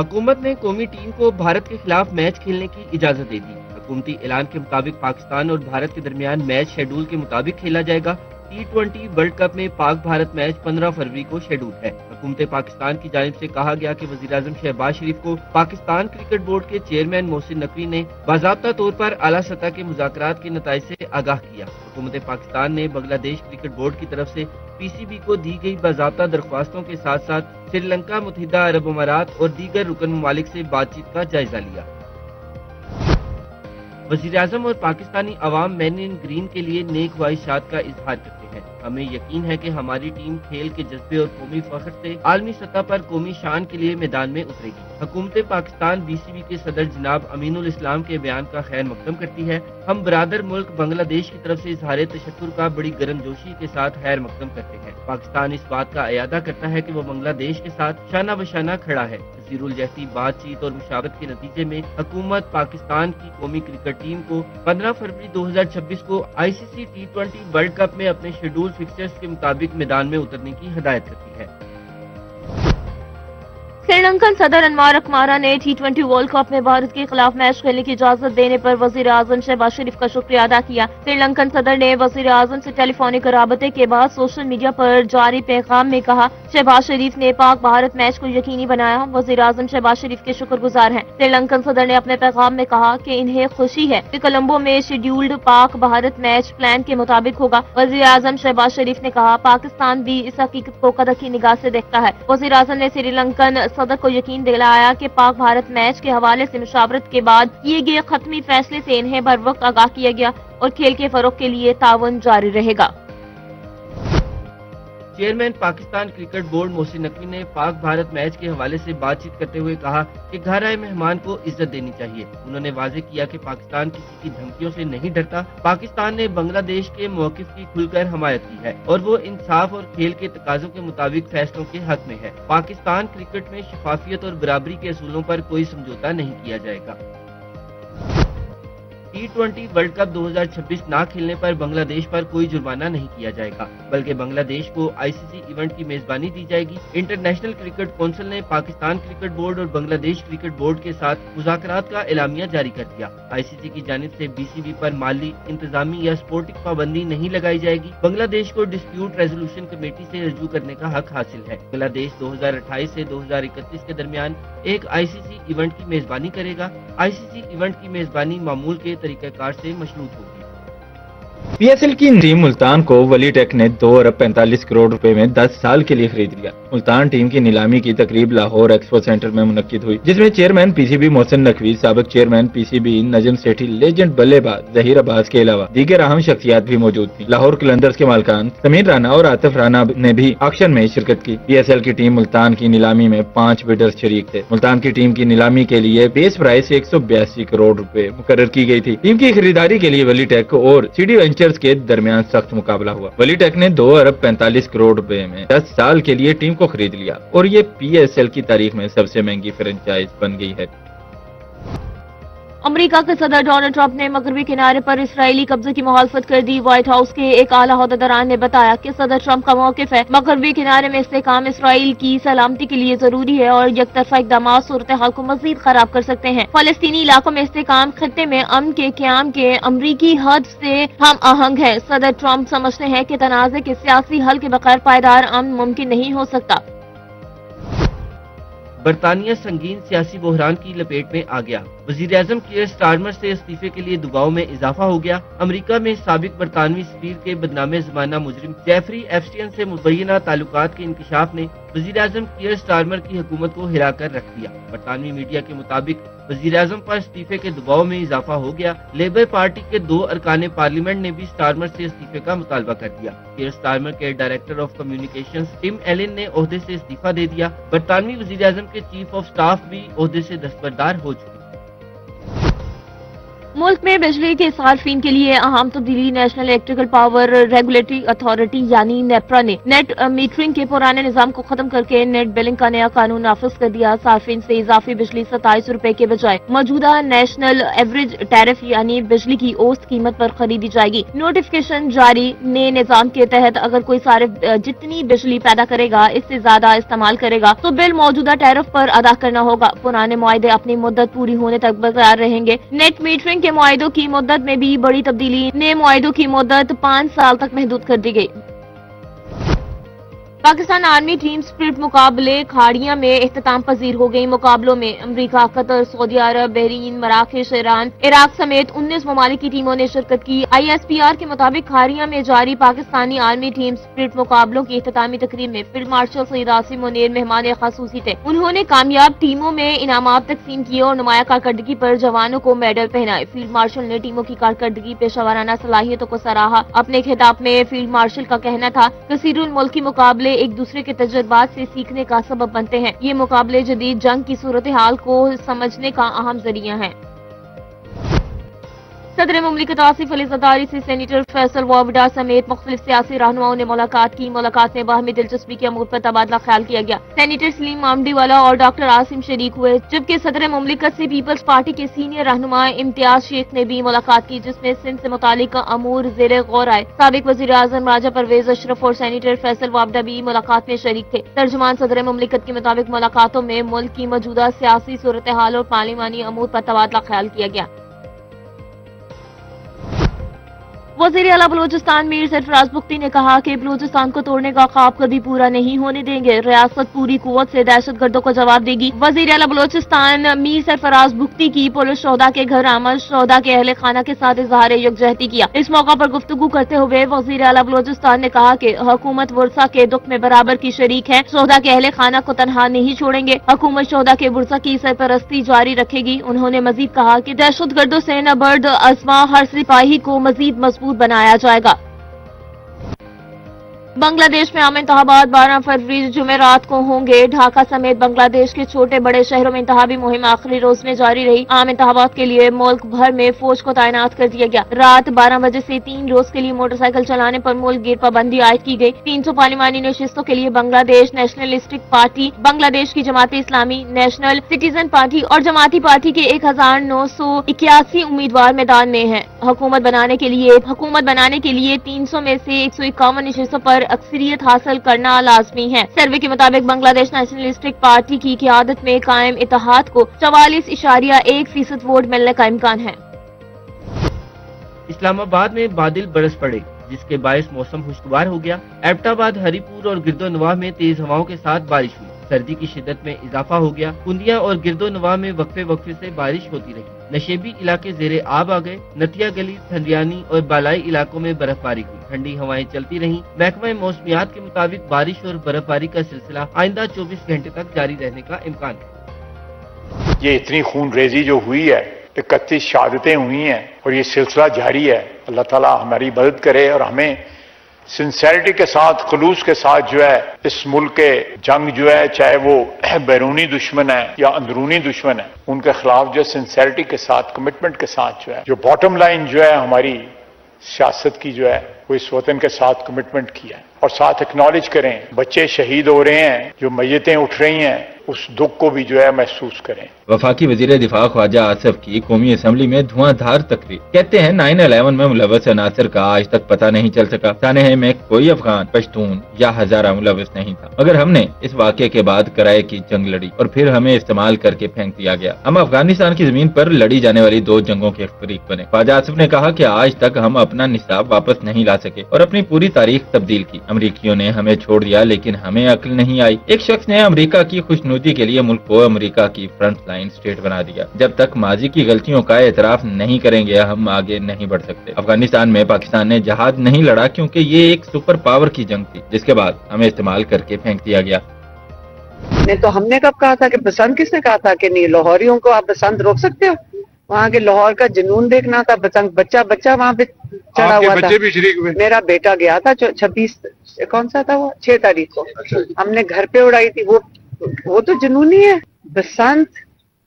حکومت نے قومی ٹیم کو بھارت کے خلاف میچ کھیلنے کی اجازت دے دی۔ حکومتی اعلان کے مطابق پاکستان اور بھارت کے درمیان میچ شیڈول کے مطابق کھیلا جائے گا۔ T20 ورلڈ کپ میں پاک بھارت میچ 15 فروری کو شیڈول ہے۔ حکومت پاکستان کی جانب سے کہا گیا کہ وزیر اعظم شہباز شریف کو پاکستان کرکٹ بورڈ کے چیئرمین محسن نقوی نے باضابطہ طور پر اعلیٰ سطح کے مذاکرات کے نتائج سے آگاہ کیا۔ حکومت پاکستان نے بنگلہ دیش کرکٹ بورڈ کی طرف سے PCB کو دی گئی باضابطہ درخواستوں کے ساتھ ساتھ سری لنکا، متحدہ عرب امارات اور دیگر رکن ممالک سے بات چیت کا جائزہ لیا۔ وزیر اعظم اور پاکستانی عوام مین ان گرین کے لیے نیک خواہشات کا اظہار کرتے ہیں۔ ہمیں یقین ہے کہ ہماری ٹیم کھیل کے جذبے اور قومی فخر سے عالمی سطح پر قومی شان کے لیے میدان میں اترے گی۔ حکومت پاکستان BCB کے صدر جناب امین الاسلام کے بیان کا خیر مقدم کرتی ہے۔ ہم برادر ملک بنگلہ دیش کی طرف سے اظہار تشکر کا بڑی گرم جوشی کے ساتھ خیر مقدم کرتے ہیں۔ پاکستان اس بات کا اعادہ کرتا ہے کہ وہ بنگلہ دیش کے ساتھ شانہ بشانہ کھڑا ہے۔ جزیر الجہتی بات چیت اور مشاورت کے نتیجے میں حکومت پاکستان کی قومی کرکٹ ٹیم کو 15 فروری 2026 کو ICC T20 ورلڈ کپ میں اپنے شیڈول فکسچرز کے مطابق میدان میں اترنے کی ہدایت کرتی ہے۔ سری لنکن صدر انوار اکمارا نے T20 ورلڈ کپ میں بھارت کے خلاف میچ کھیلنے کی اجازت دینے پر وزیر اعظم شہباز شریف کا شکریہ ادا کیا۔ سری لنکن صدر نے وزیر اعظم سے ٹیلی فونک رابطے کے بعد سوشل میڈیا پر جاری پیغام میں کہا، شہباز شریف نے پاک بھارت میچ کو یقینی بنایا۔ وزیر اعظم شہباز شریف کے شکر گزار ہیں۔ سری لنکن صدر نے اپنے پیغام میں کہا کہ انہیں خوشی ہے کہ کولمبو میں شیڈیولڈ پاک بھارت میچ پلان کے مطابق ہوگا۔ وزیر اعظم شہباز شریف نے کہا، پاکستان بھی اس حقیقت کو قدر کی نگاہ سے دیکھتا ہے۔ وزیر اعظم نے سری لنکن صدر کو یقین دلایا کہ پاک بھارت میچ کے حوالے سے مشاورت کے بعد کیے گئے حتمی فیصلے سے انہیں بر وقت آگاہ کیا گیا اور کھیل کے فروغ کے لیے تعاون جاری رہے گا۔ Chairman Pakistan cricket board Mohsin Naqvi نے پاک بھارت میچ کے حوالے سے بات چیت کرتے ہوئے کہا کہ گھر آئے مہمان کو عزت دینی چاہیے۔ انہوں نے واضح کیا کہ پاکستان کسی کی دھمکیوں سے نہیں ڈرتا۔ پاکستان نے بنگلہ دیش کے موقف کی کھل کر حمایت کی ہے اور وہ انصاف اور کھیل کے تقاضوں کے مطابق فیصلوں کے حق میں ہے۔ پاکستان کرکٹ میں شفافیت اور برابری کے اصولوں پر کوئی سمجھوتہ نہیں کیا جائے گا۔ T20 ورلڈ کپ 2026 نہ کھیلنے پر بنگلہ دیش پر کوئی جرمانہ نہیں کیا جائے گا، بلکہ بنگلہ دیش کو ICC ایونٹ کی میزبانی دی جائے گی۔ انٹرنیشنل کرکٹ کونسل نے پاکستان کرکٹ بورڈ اور بنگلہ دیش کرکٹ بورڈ کے ساتھ مذاکرات کا اعلامیہ جاری کر دیا۔ ICC کی جانب سے BCB پر مالی، انتظامی یا سپورٹنگ پابندی نہیں لگائی جائے گی۔ بنگلہ دیش کو ڈسپیوٹ ریزولوشن کمیٹی سے رجوع کرنے کا حق حاصل ہے۔ بنگلہ دیش 2028 سے 2031 کے درمیان ایک ICC ایونٹ کی میزبانی کرے گا۔ ICC ایونٹ کی میزبانی معمول کے طریقہ کار سے مشروط ہوگی۔ PSL کی ٹیم ملتان کو ولی ٹیک نے 2 ارب 45 کروڑ روپے میں 10 سال کے لیے خرید لیا۔ ملتان ٹیم کی نیلامی کی تقریب لاہور ایکسپو سینٹر میں منعقد ہوئی، جس میں چیئرمین PCB محسن نقوی، سابق chairman PCB Najam Sethi, legend بلے باز ظہیر عباس کے علاوہ دیگر اہم شخصیات بھی موجود تھیں۔ لاہور قلندرز کے مالکان سمیر رانا اور عاطف رانا نے بھی آکشن میں شرکت کی۔ PSL کی ٹیم ملتان کی نیلامی میں 5 بڈرز شریک تھے۔ ملتان کی ٹیم کی نیلامی کے لیے بیس پرائز 182 کروڑ روپے مقرر کی گئی تھی۔ ٹیم کی خریداری کے لیے ولی ٹیک اور CD وینچرز کے درمیان سخت مقابلہ ہوا۔ ولی ٹیک نے 2 ارب 45 کروڑ روپے میں 10 سال کے لیے ٹیم کو خرید لیا اور یہ PSL کی تاریخ میں سب سے مہنگی فرنچائز بن گئی ہے۔ امریکہ کے صدر ڈونلڈ ٹرمپ نے مغربی کنارے پر اسرائیلی قبضے کی مخالفت کر دی۔ وائٹ ہاؤس کے ایک اعلیٰ عہدیدار نے بتایا کہ صدر ٹرمپ کا موقف ہے مغربی کنارے میں استحکام اسرائیل کی سلامتی کے لیے ضروری ہے اور یک طرفہ اقدامات صورتحال کو مزید خراب کر سکتے ہیں۔ فلسطینی علاقوں میں استحکام خطے میں امن کے قیام کے امریکی ہدف سے ہم آہنگ ہے۔ صدر ٹرمپ سمجھتے ہیں کہ تنازع کے سیاسی حل کے بغیر پائیدار امن ممکن نہیں ہو سکتا۔ برطانیہ سنگین سیاسی بحران کی لپیٹ میں آ گیا۔ وزیر اعظم کیئر سٹارمر سے استعفے کے لیے دباؤ میں اضافہ ہو گیا۔ امریکہ میں سابق برطانوی سفیر کے بدنام زمانہ مجرم جیفری ایپسٹین سے مبینہ تعلقات کے انکشاف نے وزیر اعظم کیئر سٹارمر کی حکومت کو ہلا کر رکھ دیا۔ برطانوی میڈیا کے مطابق وزیر اعظم پر استعفے کے دباؤ میں اضافہ ہو گیا۔ لیبر پارٹی کے 2 ارکان پارلیمنٹ نے بھی سٹارمر سے استعفے کا مطالبہ کر دیا۔ کیئر سٹارمر کے director of communications Tim Allen نے عہدے سے استعفیٰ دے دیا۔ برطانوی وزیر اعظم کے چیف آف سٹاف بھی عہدے سے دستبردار ہو چکے۔ मुल्क में बिजली के सार्फिन के लिए अहम तब्दीली। National electrical power regulatory authority यानी नेपरा ने नेट मीटरिंग के पुराने निजाम को खत्म करके नेट बिलिंग का नया कानून नाफिज कर दिया। सार्फिन से इजाफी बिजली 27 रुपए के बजाय मौजूदा नेशनल एवरेज टैरिफ यानी बिजली की औसत कीमत पर खरीदी जाएगी। नोटिफिकेशन जारी। नए निजाम के तहत अगर कोई सारिफ जितनी बिजली पैदा करेगा इससे ज्यादा इस्तेमाल करेगा तो बिल मौजूदा टैरिफ पर अदा करना होगा। पुराने मुआहदे अपनी मुद्दत पूरी होने तक बरकरार रहेंगे। नेट मीटरिंग के मुआहदों की मुद्दत में भी बड़ी तब्दीली। नए मुआहदों की मुद्दत 5 साल तक महदूद कर दी गई। पाकिस्तान आर्मी टीम स्प्रिट मुकाबले खाड़िया में इख्तिताम पजीर हो गई। मुकाबलों में अमरीका, कतर, सऊदी अरब, बहरीन, मराकश, ईरान, इराक समेत 19 ममालिक की टीमों ने शिरकत की। ISPR के मुताबिक खाड़िया में जारी पाकिस्तानी आर्मी टीम स्प्रिट मुकाबलों की इख्तितामी तकरीब में फील्ड मार्शल सईद आसिम मुनीर मेहमान खासूसी थे। उन्होंने कामयाब टीमों में इनामात तकसीम किए और नुमाया कारकर्दगी पर जवानों को मेडल पहनाए। फील्ड मार्शल ने टीमों की कारकर्दगी, पेशावराना सलाहियतों को सराहा। अपने खिताब में फील्ड मार्शल का कहना था, कसीरुल मुल्की मुकाबले एक दूसरे के तजुर्बात से सीखने का सबब बनते हैं। ये मुकाबले जदीद जंग की सूरत हाल को समझने का अहम जरिया है। सदर मुमलिकत आसिफ अली ज़रदारी से सेनेटर फैसल वावडा समेत मुख्तलिफ सियासी रहनुमाओं ने मुलाकात की। मुलाकात में बाहमी दिलचस्पी के अमूर पर तबादला ख्याल किया गया। सेनेटर सलीम मामडीवाला और डॉक्टर आसिम शरीक हुए, जबकि सदर मुमलिकत से पीपल्स पार्टी के सीनियर रहनुमा इम्तियाज शेख ने भी मुलाकात की, जिसमें सिंध से मुतालिक अमूर ज़ेरे गौर आए। साबिक वज़ीर आज़म राजा परवेज अशरफ और सेनेटर फैसल वावडा भी मुलाकात में शरीक थे। तर्जुमान सदर मुमलिकत के मुताबिक मुलाकातों में मुल्क की मौजूदा सियासी सूरत हाल और पार्लिमानी अमूर पर तबादला ख्याल किया गया। वज़ीर आला बलूचिस्तान मीर सरफराज बुख्ती ने कहा कि बलूचिस्तान को तोड़ने का ख्वाब कभी पूरा नहीं होने देंगे। रियासत पूरी कुव्वत से दहशतगर्दों को जवाब देगी। वज़ीर आला बलूचिस्तान मीर सरफराज बुख्ती की पुलिस शोहदा के घर आमद शोहदा के अहले खाना के साथ इजहार यकजहती किया। इस मौका पर गुफ्तगू करते हुए वज़ीर आला बलूचिस्तान ने कहा कि हुकूमत वर्षा के दुख में बराबर की शरीक है। शोहदा के अहले खाना को तनहा नहीं छोड़ेंगे। हुकूमत शोहदा के वर्षा की सरपरस्ती जारी रखेगी। उन्होंने मजीद कहा कि दहशतगर्दों से नबर्द अज़मा हर सिपाही को मजीद मजबूत बनाया जाएगा। बांग्लादेश में आम इंतखाबात 12 फरवरी जुमेरात को होंगे। ढाका समेत बांग्लादेश के छोटे बड़े शहरों में इंतखाबी मुहिम आखिरी रोज में जारी रही। आम इंतखाबात के लिए मुल्क भर में फौज को तैनात कर दिया गया। रात 12 बजे से 3 रोज के लिए मोटरसाइकिल चलाने पर मुल्क गिर पाबंदी आयद की गई। 300 पार्लिमानी नशिस्तों के लिए बांग्लादेश नेशनलिस्टिक पार्टी, बांग्लादेश की Jamaat Islami, national citizen party और जमाती पार्टी के 1981 उम्मीदवार मैदान में हैं। हुकूमत बनाने के लिए 300 में से 151 नशिस्तों पर अक्सरियत हासिल करना लाजमी है। सर्वे के मुताबिक बांग्लादेश नेशनलिस्टिक पार्टी की क़यादत में कायम इत्तेहाद को 44.1% वोट मिलने का इम्कान है। इस्लामाबाद में बादल बरस पड़े, जिसके बायस मौसम खुशगवार हो गया। एबटाबाद, हरीपुर और गिरदोनवाह में तेज हवाओं के साथ बारिश हुई। सर्दी की शिद्दत में इजाफा हो गया। कुंदिया और गिरदोनवाह में वक्फे वक्फे से बारिश होती रही। नशेबी इलाके जेरे आब आ गए। नतिया गली, ठंडियानी और बालाई इलाकों में बर्फबारी हुई। ठंडी हवाएं चलती रहीं। महकमा मौसमियात के मुताबिक बारिश और बर्फबारी का सिलसिला आइंदा 24 घंटे तक जारी रहने का इम्कान है। ये इतनी खून रेजी जो हुई है, 31 शहादतें हुई हैं और ये सिलसिला जारी है। अल्लाह ताला हमारी मदद करे और हमें सिंसेरिटी के साथ, खलूस के साथ जो है इस मुल्क के जंग जो है, चाहे वो बैरूनी दुश्मन है या अंदरूनी दुश्मन है, उनके खिलाफ जो सिंसेरिटी के साथ, कमिटमेंट के साथ जो है, जो बॉटम लाइन जो है हमारी सियासत की जो है, वो इस वतन के साथ कमिटमेंट किया है। और साथ एक्नॉलेज करें, बच्चे शहीद हो रहे हैं, जो मैयतें उठ रही हैं, उस दुख को भी जो है महसूस करें। वफाकी वजीर दिफा ख्वाजा आसिफ की कौमी असम्बली में धुआंधार तकरीर। कहते हैं 9/11 में मुलव्वस अनासर का आज तक पता नहीं चल सका। सानेह में कोई अफगान, पश्तून या हजारा मुलव्वस नहीं था, मगर हमने इस वाक़े के बाद कराए की जंग लड़ी और फिर हमें इस्तेमाल करके फेंक दिया गया। हम अफगानिस्तान की जमीन पर लड़ी जाने वाली 2 जंगों के फरीक बने। ख्वाजा आसिफ ने कहा कि आज तक हम अपना निसाब वापस नहीं ला सके और अपनी पूरी तारीख तब्दील की। अमरीकियों ने हमें छोड़ दिया, लेकिन हमें अक्ल नहीं आई। एक शख्स ने अमरीका की खुशनुदी के लिए मुल्क को अमरीका की फ्रंट लाइन स्टेट बना दिया। जब तक माजी की गलतियों का एतराफ नहीं करेंगे, हम आगे नहीं बढ़ सकते। अफगानिस्तान में पाकिस्तान ने जहाद नहीं लड़ा क्योंकि ये एक सुपर पावर की जंग थी, जिसके बाद हमें इस्तेमाल करके फेंक दिया गया। नहीं तो हमने कब कहा था कि बसंत, किसने कहा था कि नहीं लाहौरियों को आप बसंत रोक सकते हो? वहाँ के लाहौर का जुनून देखना था। बसंत बच्चा वहाँ पे चढ़ा हुआ था। भी शरीक हुए। मेरा बेटा गया था 26 कौन सा था वो 6 तारीख को, हमने घर पे उड़ाई थी। वो तो जुनूनी है। बसंत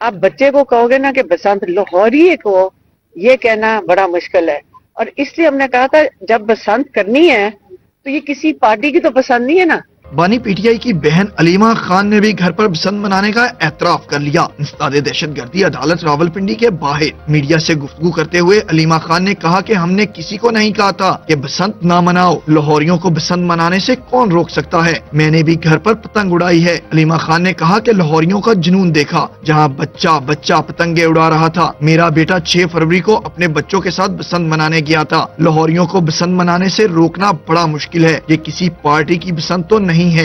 आप बच्चे को कहोगे ना कि बसंत, लाहौरी को ये कहना बड़ा मुश्किल है। और इसलिए हमने कहा था जब बसंत करनी है तो ये किसी पार्टी की तो पसंद नहीं है ना। बानी पीटीआई की बहन अलीमा खान ने भी घर पर बसंत मनाने का एतराफ कर लिया। इंसदादे दहशतगर्दी अदालत रावलपिंडी के बाहर मीडिया से गुफ्तगू करते हुए अलीमा खान ने कहा कि हमने किसी को नहीं कहा था कि बसंत ना मनाओ, लाहौरियों को बसंत मनाने से कौन रोक सकता है। मैंने भी घर पर पतंग उड़ाई है। अलीमा खान ने कहा कि लाहौरियों का जुनून देखा, जहां बच्चा बच्चा पतंगे उड़ा रहा था। मेरा बेटा 6 फरवरी को अपने बच्चों के साथ बसंत मनाने गया था। लाहौरियों को बसंत मनाने से रोकना बड़ा मुश्किल है। ये किसी पार्टी की बसंत तो नहीं है।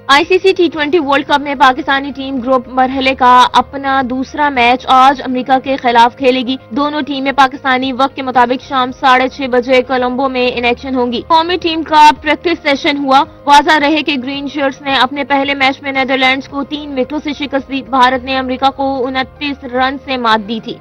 आईसीसी T20 वर्ल्ड कप में पाकिस्तानी टीम ग्रुप मरहले का अपना दूसरा मैच आज अमेरिका के खिलाफ खेलेगी। दोनों टीमें पाकिस्तानी वक्त के मुताबिक शाम 6:30 बजे कोलंबो में इन एक्शन होंगी। कौमी टीम का प्रैक्टिस सेशन हुआ। वाज़ा रहे कि ग्रीन शर्ट्स ने अपने पहले मैच में नीदरलैंड्स को 3 विकेटों से शिकस्त दी। भारत ने अमेरिका को 29 रन से मात दी थी।